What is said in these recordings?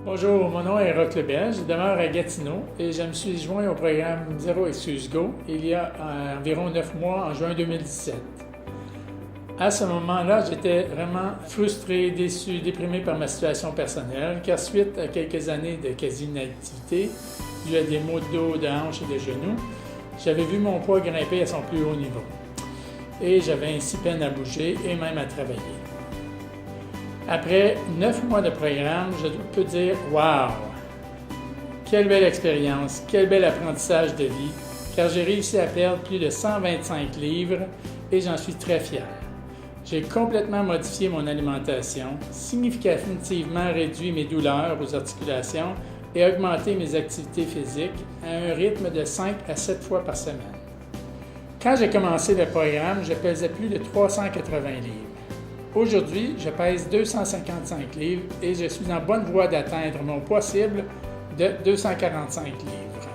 Bonjour, mon nom est Roch Lebel, je demeure à Gatineau et je me suis joint au programme Zero Excuse Go il y a environ 9 mois, en juin 2017. À ce moment-là, j'étais vraiment frustré, déçu, déprimé par ma situation personnelle, car suite à quelques années de quasi-inactivité, dû à des maux de dos, de hanches et de genoux, j'avais vu mon poids grimper à son plus haut niveau. Et j'avais ainsi peine à bouger et même à travailler. Après 9 mois de programme, je peux dire « Wow! Quelle belle expérience, quel bel apprentissage de vie, car j'ai réussi à perdre plus de 125 livres et j'en suis très fier. J'ai complètement modifié mon alimentation, significativement réduit mes douleurs aux articulations et augmenté mes activités physiques à un rythme de 5 à 7 fois par semaine. Quand j'ai commencé le programme, je pesais plus de 380 livres. Aujourd'hui, je pèse 255 livres et je suis en bonne voie d'atteindre mon poids cible de 245 livres.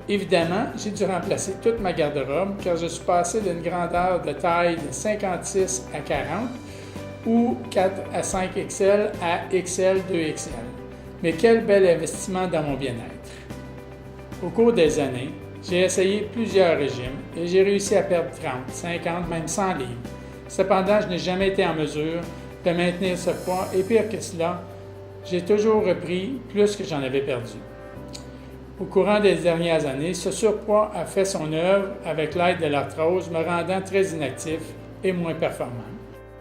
Évidemment, j'ai dû remplacer toute ma garde-robe car je suis passé d'une grandeur de taille de 56 à 40 ou 4 à 5 XL à XL 2XL. Mais quel bel investissement dans mon bien-être! Au cours des années, j'ai essayé plusieurs régimes et j'ai réussi à perdre 30, 50, même 100 livres. Cependant, je n'ai jamais été en mesure de maintenir ce poids et pire que cela, j'ai toujours repris plus que j'en avais perdu. Au courant des dernières années, ce surpoids a fait son œuvre avec l'aide de l'arthrose, me rendant très inactif et moins performant.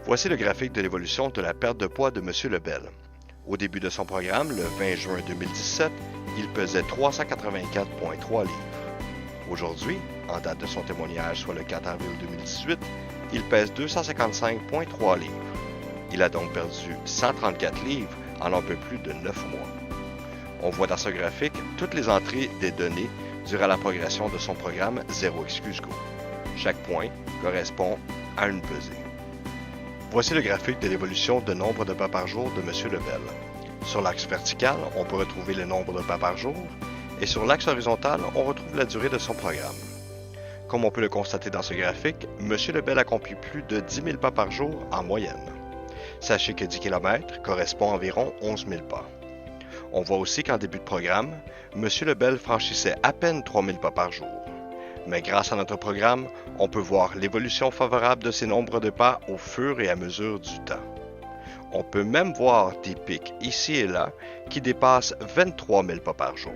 Voici le graphique de l'évolution de la perte de poids de M. Lebel. Au début de son programme, le 20 juin 2017, il pesait 384,3 livres. Aujourd'hui, en date de son témoignage, soit le 4 avril 2018, il pèse 255,3 livres. Il a donc perdu 134 livres en un peu plus de 9 mois. On voit dans ce graphique toutes les entrées des données durant la progression de son programme Zero Excuse Go. Chaque point correspond à une pesée. Voici le graphique de l'évolution de nombre de pas par jour de M. Lebel. Sur l'axe vertical, on peut retrouver le nombre de pas par jour et sur l'axe horizontal, on retrouve la durée de son programme. Comme on peut le constater dans ce graphique, M. Lebel accomplit plus de 10 000 pas par jour en moyenne. Sachez que 10 km correspond à environ 11 000 pas. On voit aussi qu'en début de programme, M. Lebel franchissait à peine 3 000 pas par jour. Mais grâce à notre programme, on peut voir l'évolution favorable de ces nombres de pas au fur et à mesure du temps. On peut même voir des pics ici et là qui dépassent 23 000 pas par jour.